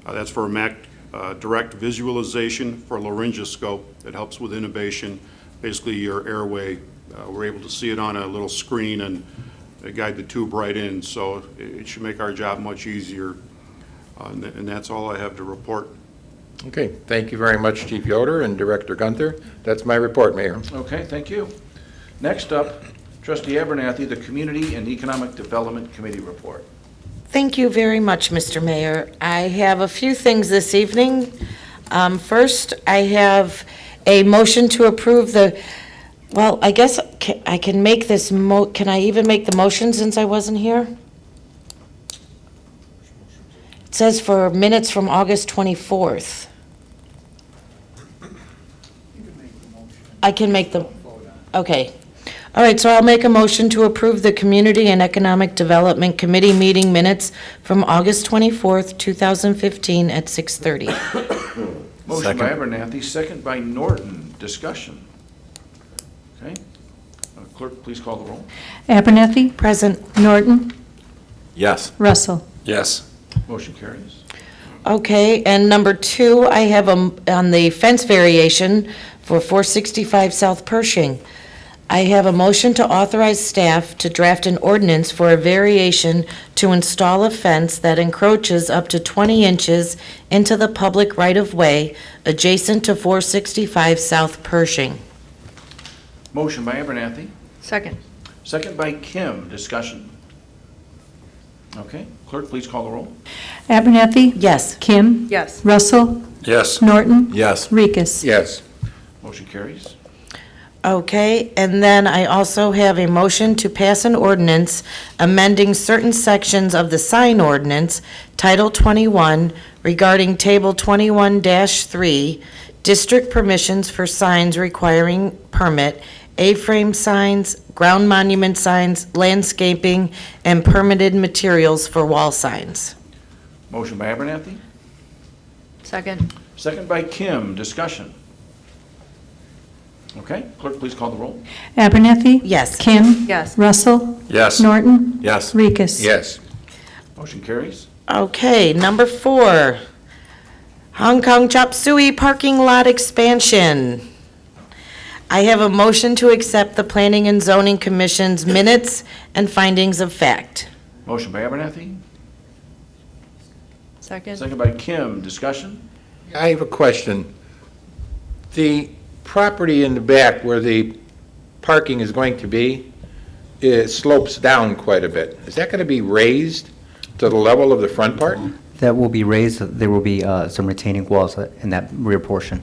S11: That's for a MAC direct visualization for laryngoscope that helps with intubation, basically your airway. We're able to see it on a little screen and guide the tube right in, so it should make our job much easier. And that's all I have to report.
S14: Okay, thank you very much, Chief Yoder and Director Gunther. That's my report, Mayor.
S1: Okay, thank you. Next up, Trustee Abernathy, the Community and Economic Development Committee report.
S8: Thank you very much, Mr. Mayor. I have a few things this evening. First, I have a motion to approve well, I guess I can make this can I even make the motion since I wasn't here? It says for minutes from August 24th. I can make the, okay. All right, so I'll make a motion to approve the Community and Economic Development Committee meeting minutes from August 24th, 2015 at 6:30.
S1: Motion by Abernathy, second by Norton. Discussion. Okay. Clerk, please call the roll.
S2: Abernathy,
S8: Present.
S2: Norton,
S10: Yes.
S2: Russell.
S9: Yes.
S1: Motion carries.
S8: Okay, and number 2, I have on the fence variation for 465 South Pershing. I have a motion to authorize staff to draft an ordinance for a variation to install a fence that encroaches up to 20 inches into the public right-of-way adjacent to 465 South Pershing.
S1: Motion by Abernathy,
S3: Second.
S1: second by Kim. Discussion. Okay. Clerk, please call the roll.
S2: Abernathy,
S8: Yes.
S2: Kim,
S3: Yes.
S2: Russell,
S9: Yes.
S2: Norton,
S10: Yes.
S2: Rikus.
S14: Yes.
S1: Motion carries.
S8: Okay, and then I also have a motion to pass an ordinance amending certain sections of the sign ordinance, Title 21, regarding Table 21-3, district permissions for signs requiring permit, A-frame signs, ground monument signs, landscaping, and permitted materials for wall signs.
S1: Motion by Abernathy,
S3: Second.
S1: second by Kim. Discussion. Okay. Clerk, please call the roll.
S2: Abernathy.
S8: Yes.
S2: Kim,
S3: Yes.
S2: Russell,
S9: Yes.
S2: Norton,
S10: Yes.
S2: Rikus.
S14: Yes.
S1: Motion carries.
S8: Okay, number 4, Hong Kong Chop Suey parking lot expansion. I have a motion to accept the Planning and Zoning Commission's minutes and findings of fact.
S1: Motion by Abernathy,
S3: Second.
S1: second by Kim. Discussion.
S14: I have a question. The property in the back where the parking is going to be, it slopes down quite a bit. Is that going to be raised to the level of the front part?
S15: That will be raised. There will be some retaining walls in that rear portion.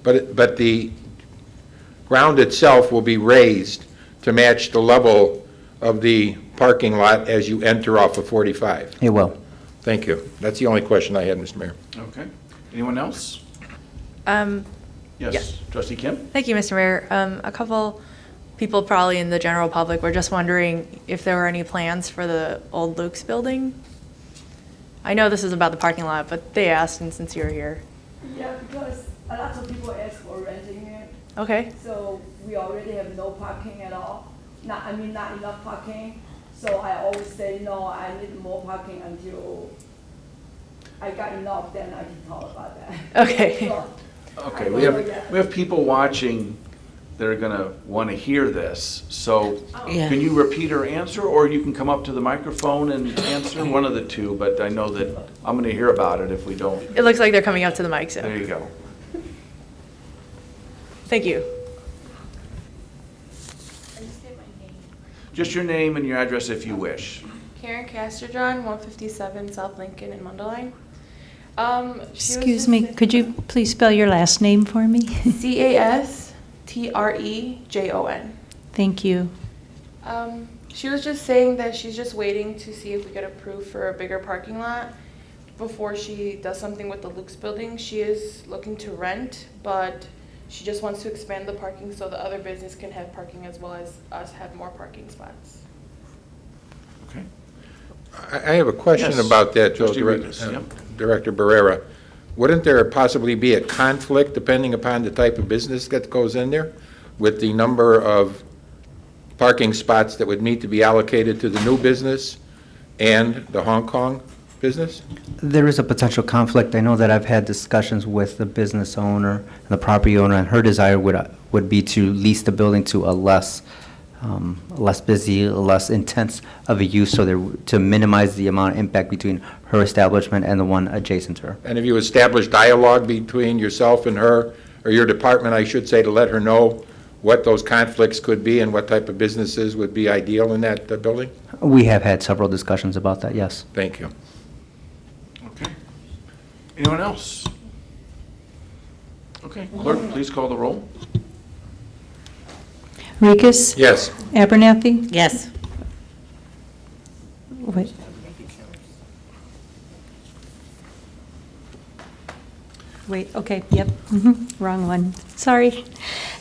S14: But the ground itself will be raised to match the level of the parking lot as you enter off of 45?
S15: It will.
S14: Thank you. That's the only question I had, Mr. Mayor.
S1: Okay. Anyone else?
S3: Yeah.
S1: Yes. Trustee Kim?
S3: Thank you, Mr. Mayor. A couple people probably in the general public were just wondering if there were any plans for the old Luke's building. I know this is about the parking lot, but they asked, and since you're here.
S16: Yeah, because a lot of people ask for renting it,
S3: Okay.
S16: so we already have no parking at all. Not enough parking. So I always say, no, I need more parking until I got enough, then I can talk about that.
S3: Okay.
S16: So,
S1: Okay, we have people watching that are going to want to hear this. So
S8: Yeah.
S1: can you repeat her answer, or you can come up to the microphone and answer one of the two, but I know that I'm going to hear about it if we don't.
S3: It looks like they're coming up to the mic, so.
S1: There you go.
S3: Thank you.
S1: Just your name and your address if you wish.
S17: Karen Casterjohn, 157 South Lincoln in Mundelein.
S2: Excuse me, could you please spell your last name for me?
S17: Castrejon.
S2: Thank you.
S17: She was just saying that she's just waiting to see if we get approved for a bigger parking lot before she does something with the Luke's building. She is looking to rent, but she just wants to expand the parking so the other business can have parking as well as us have more parking spots.
S1: Okay.
S14: I have a question
S1: Yes.
S14: about that,
S1: Trustee Rikus, yep.
S14: Director Barrera. Wouldn't there possibly be a conflict, depending upon the type of business that goes in there, with the number of parking spots that would need to be allocated to the new business and the Hong Kong business?
S15: There is a potential conflict. I know that I've had discussions with the business owner and the property owner, and her desire would be to lease the building to a less busy, less intense of a use, so to minimize the amount of impact between her establishment and the one adjacent to her.
S14: And have you established dialogue between yourself and her, or your department, I should say, to let her know what those conflicts could be and what type of businesses would be ideal in that building?
S15: We have had several discussions about that, yes.
S14: Thank you.
S1: Okay. Anyone else? Okay, clerk, please call the roll.
S2: Rikus?
S14: Yes.
S2: Abernathy?
S8: Yes.
S2: Wait. wait, okay, yep, wrong one. Sorry.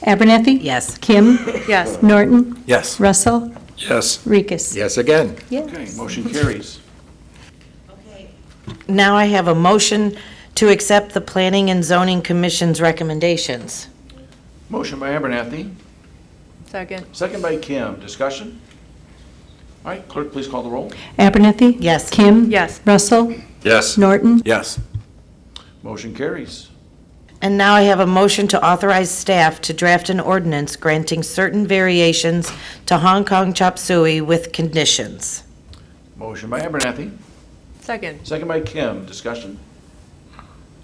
S2: Abernathy?
S8: Yes.
S2: Kim?
S3: Yes.
S2: Norton?
S10: Yes.
S2: Russell?
S9: Yes.
S2: Rikus?
S14: Yes again.
S1: Okay, motion carries.
S8: Now I have a motion to accept the Planning and Zoning Commission's recommendations.
S1: Motion by Abernathy,
S3: Second.
S1: second by Kim. Discussion? All right, clerk, please call the roll.
S2: Abernathy?
S8: Yes.
S2: Kim?
S3: Yes.
S2: Russell?
S9: Yes.
S2: Norton?
S10: Yes.
S1: Motion carries.
S8: And now I have a motion to authorize staff to draft an ordinance granting certain variations to Hong Kong chop suey with conditions.
S1: Motion by Abernathy,
S3: Second.
S1: second by Kim. Discussion?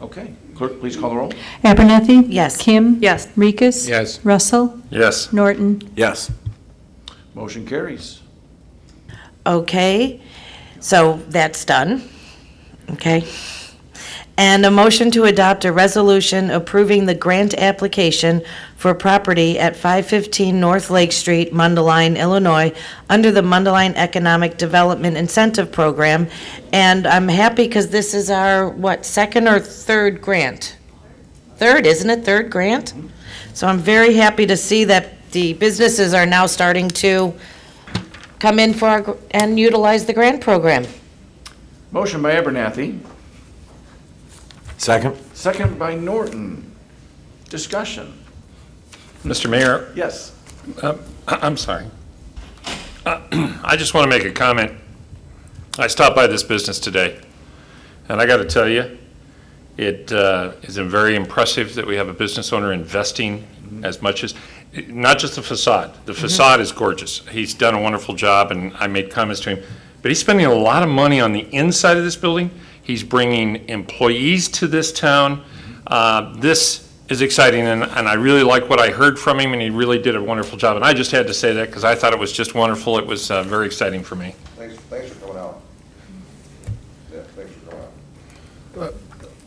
S1: Okay, clerk, please call the roll.
S2: Abernathy?
S8: Yes.
S2: Kim?
S3: Yes.
S2: Rikus?
S14: Yes.
S2: Russell?
S9: Yes.
S2: Norton?
S10: Yes.
S1: Motion carries.
S8: Okay, so that's done. Okay. And a motion to adopt a resolution approving the grant application for property at 515 North Lake Street, Mundelein, Illinois, under the Mundelein Economic Development Incentive Program. And I'm happy because this is our, second or third grant? Third, isn't it? Third grant? So I'm very happy to see that the businesses are now starting to come in for and utilize the grant program.
S1: Motion by Abernathy,
S10: Second?
S1: second by Norton. Discussion?
S9: Mr. Mayor,
S1: Yes.
S9: I'm sorry. I just want to make a comment. I stopped by this business today, and I got to tell you, it is very impressive that we have a business owner investing as much as, not just the facade. The facade is gorgeous. He's done a wonderful job, and I made comments to him. But he's spending a lot of money on the inside of this building. He's bringing employees to this town. This is exciting, and I really like what I heard from him, and he really did a wonderful job. And I just had to say that because I thought it was just wonderful. It was very exciting for me.
S5: Thanks for coming out. Yeah, thanks for coming out.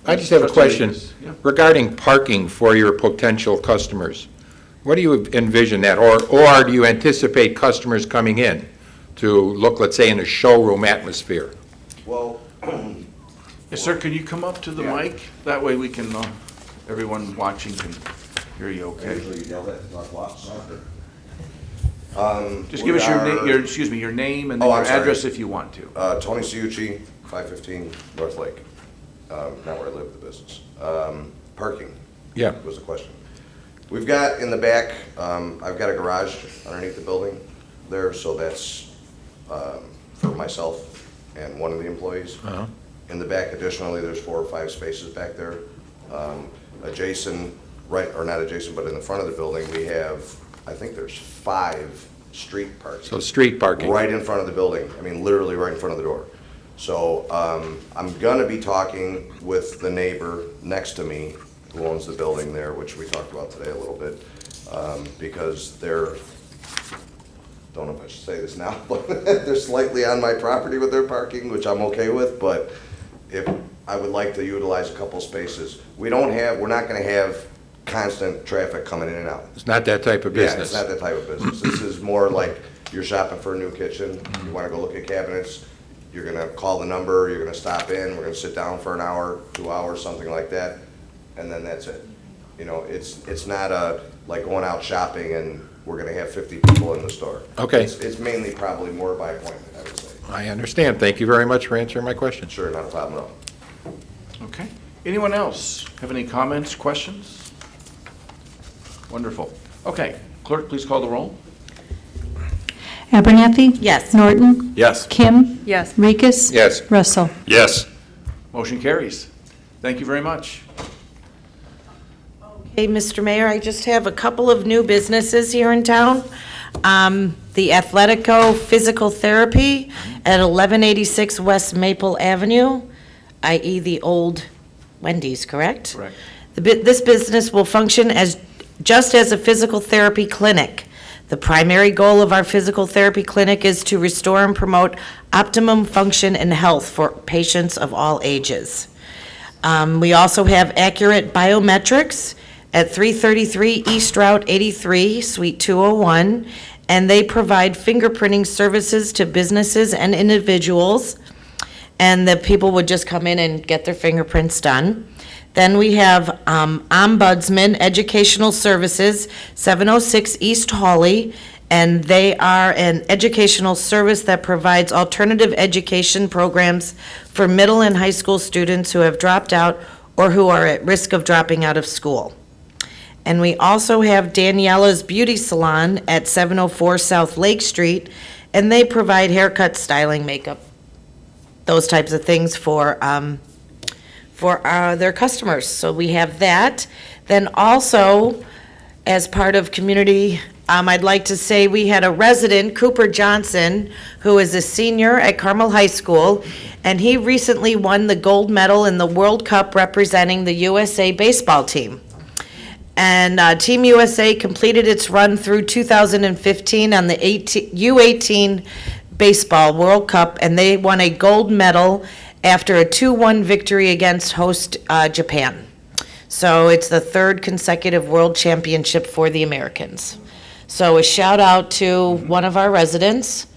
S14: I just have a question
S1: Yeah.
S14: regarding parking for your potential customers. What do you envision that? Or do you anticipate customers coming in to look, let's say, in a showroom atmosphere?
S5: Well,
S1: Yes, sir, can you come up to the mic? That way we can, everyone watching can hear you okay.
S5: usually you yell that to talk lots.
S1: Just give us your name and then
S5: Oh,
S1: your
S5: I'm sorry.
S1: address if you want to.
S5: Tony Ciucci, 515 North Lake. Not where I live, the business. Parking.
S14: Yeah.
S5: Was the question. We've got in the back, I've got a garage underneath the building there, so that's for myself and one of the employees. In the back additionally, there's 4 or 5 spaces back there. Adjacent, right, or not adjacent, but in the front of the building, we have, I think there's 5 street parks.
S14: So street parking.
S5: Right in front of the building, I mean, literally right in front of the door. So I'm gonna be talking with the neighbor next to me who owns the building there, which we talked about today a little bit, because they're, don't know if I should say this now, but they're slightly on my property with their parking, which I'm okay with, but if, I would like to utilize a couple spaces. We're not gonna have constant traffic coming in and out.
S14: It's not that type of
S5: Yeah,
S14: business.
S5: it's not that type of business. This is more like you're shopping for a new kitchen, you wanna go look at cabinets, you're gonna call the number, you're gonna stop in, we're gonna sit down for an hour, 2 hours, something like that, and then that's it. You know, it's not like going out shopping and we're gonna have 50 people in the store.
S14: Okay.
S5: It's mainly probably more by appointment, I would say.
S14: I understand. Thank you very much for answering my question.
S5: Sure, not a problem at all.
S1: Okay. Anyone else have any comments, questions? Wonderful. Okay, clerk, please call the roll.
S2: Abernathy?
S8: Yes.
S2: Norton?
S10: Yes.
S2: Kim?
S3: Yes.
S2: Rikus?
S14: Yes.
S2: Russell?
S9: Yes.
S1: Motion carries. Thank you very much.
S8: Hey, Mr. Mayor, I just have a couple of new businesses here in town. The Athletico Physical Therapy at 1186 West Maple Avenue, i.e. the old Wendy's, correct?
S1: Correct.
S8: This business will function just as a physical therapy clinic. The primary goal of our physical therapy clinic is to restore and promote optimum function and health for patients of all ages. We also have Accurate Biometrics at 333 East Route 83, Suite 201, and they provide fingerprinting services to businesses and individuals, and the people would just come in and get their fingerprints done. Then we have Ombudsman Educational Services, 706 East Hawley, and they are an educational service that provides alternative education programs for middle and high school students who have dropped out or who are at risk of dropping out of school. And we also have Daniela's Beauty Salon at 704 South Lake Street, and they provide haircut, styling, makeup, those types of things for their customers. So we have that. Then also, as part of community, I'd like to say we had a resident, Cooper Johnson, who is a senior at Carmel High School, and he recently won the gold medal in the World Cup representing the USA baseball team. And Team USA completed its run through 2015 on the U18 Baseball World Cup, and they won a gold medal after a 2-1 victory against host Japan. So it's the third consecutive world championship for the Americans. So a shout out to one of our residents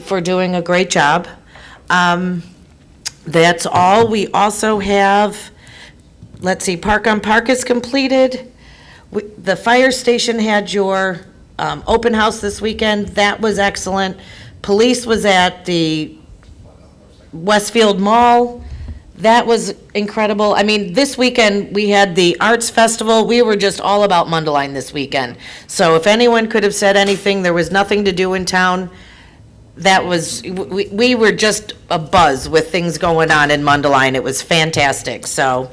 S8: for doing a great job. That's all. We also have, let's see, Park on Park is completed. The fire station had your open house this weekend. That was excellent. Police was at the Westfield Mall. That was incredible. I mean, this weekend, we had the Arts Festival. We were just all about Mundelein this weekend. So if anyone could have said anything, there was nothing to do in town. That was, we were just a buzz with things going on in Mundelein. It was fantastic, so.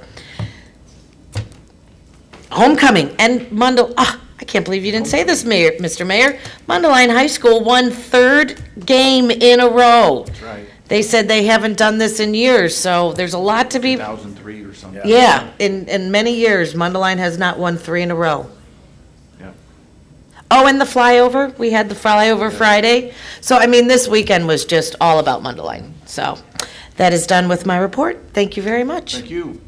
S8: Homecoming and I can't believe you didn't say this, Mayor, Mr. Mayor. Mundelein High School won 3rd game in a row.
S1: That's right.
S8: They said they haven't done this in years, so there's a lot to be.
S1: 2003 or something.
S8: Yeah, in many years, Mundelein has not won 3 in a row.
S1: Yeah.
S8: Oh, and the flyover, we had the flyover Friday. So, I mean, this weekend was just all about Mundelein. So, that is done with my report. Thank you very much.
S1: Thank you.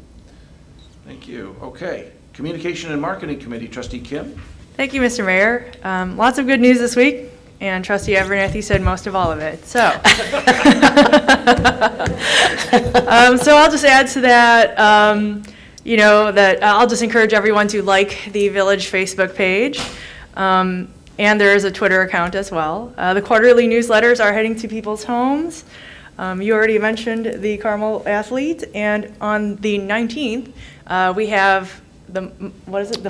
S1: Thank you. Okay. Communication and Marketing Committee, Trustee Kim.
S3: Thank you, Mr. Mayor. Lots of good news this week, and Trustee Abernathy said most of all of it. So, so I'll just add to that, that I'll just encourage everyone to like the Village Facebook page, and there is a Twitter account as well. The quarterly newsletters are heading to people's homes. You already mentioned the Carmel Athlete, and on the 19th, we have the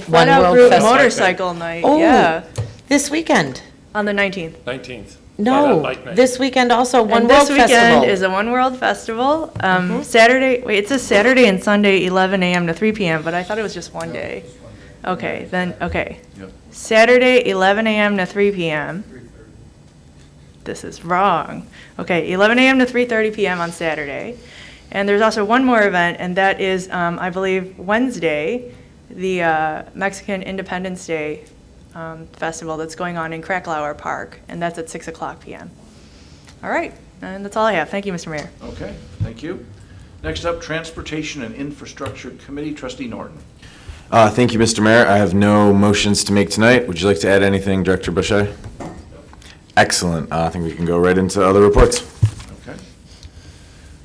S3: Flat Out Group Motorcycle Night.
S8: Oh,
S3: yeah,
S8: this weekend.
S3: On the 19th.
S9: 19th.
S8: No, this weekend also One World Festival.
S3: This weekend is a One World Festival. Saturday, it says Saturday and Sunday, 11 a.m. to 3 p.m., but I thought it was just one day. Okay, then, okay.
S1: Yep.
S3: Saturday, 11 a.m. to 3 p.m. This is wrong. Okay, 11 a.m. to 3:30 p.m. on Saturday. And there's also one more event, and that is, I believe, Wednesday, the Mexican Independence Day festival that's going on in Cracklauer Park, and that's at 6 o'clock p.m. All right, and that's all I have. Thank you, Mr. Mayor.
S1: Okay, thank you. Next up, Transportation and Infrastructure Committee, Trustee Norton.
S18: Thank you, Mr. Mayor. I have no motions to make tonight. Would you like to add anything, Director Boucher? Excellent. I think we can go right into other reports.
S1: Okay.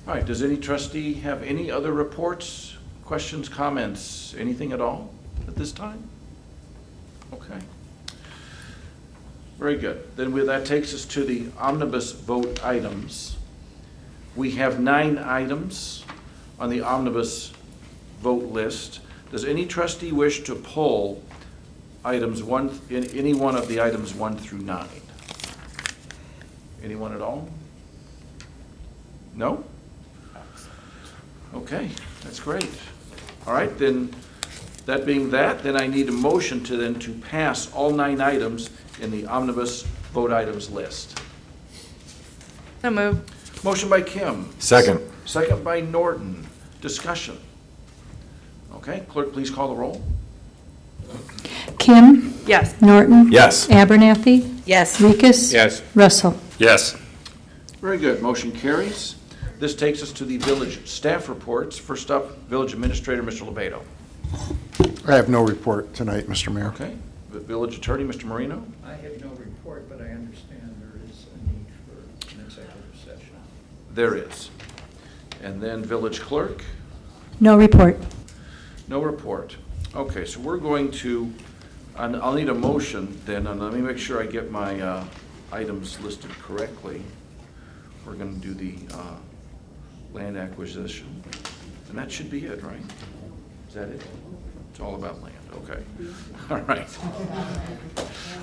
S1: All right, does any trustee have any other reports, questions, comments, anything at all at this time? Okay. Very good. Then that takes us to the omnibus vote items. We have 9 items on the omnibus vote list. Does any trustee wish to pull items any one of the items 1 through 9? Anyone at all? No? Okay, that's great. All right, then, that being that, then I need a motion to pass all 9 items in the omnibus vote items list.
S3: So move.
S1: Motion by Kim.
S18: Second.
S1: Second by Norton. Discussion. Okay, clerk, please call the roll.
S2: Kim?
S3: Yes.
S2: Norton?
S18: Yes.
S2: Abernathy?
S8: Yes.
S2: Rikus?
S14: Yes.
S2: Russell?
S9: Yes.
S1: Very good, motion carries. This takes us to the village staff reports. First up, Village Administrator, Mr. Lebedo.
S19: I have no report tonight, Mr. Mayor.
S1: Okay, the Village Attorney, Mr. Marino.
S20: I have no report, but I understand there is a need for an executive session.
S1: There is. And then Village Clerk.
S2: No report.
S1: No report. Okay, so we're going to, and I'll need a motion then, and let me make sure I get my items listed correctly. We're going to do the land acquisition, and that should be it, right? Is that it? It's all about land, okay. All right.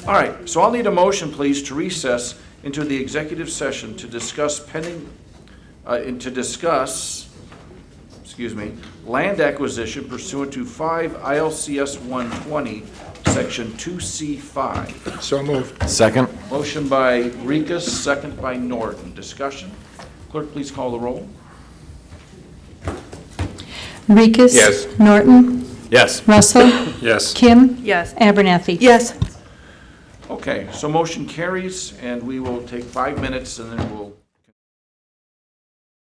S1: All right, so I'll need a motion, please, to recess into the executive session to discuss land acquisition pursuant to 5 ILCS 120, Section 2C5.
S14: So moved.
S18: Second.
S1: Motion by Rikus, second by Norton. Discussion? Clerk, please call the roll.
S2: Rikus?
S14: Yes.
S2: Norton?
S18: Yes.
S2: Russell?
S9: Yes.
S2: Kim?
S3: Yes.
S2: Abernathy?
S8: Yes.
S1: Okay, so motion carries, and we will take 5 minutes, and then we'll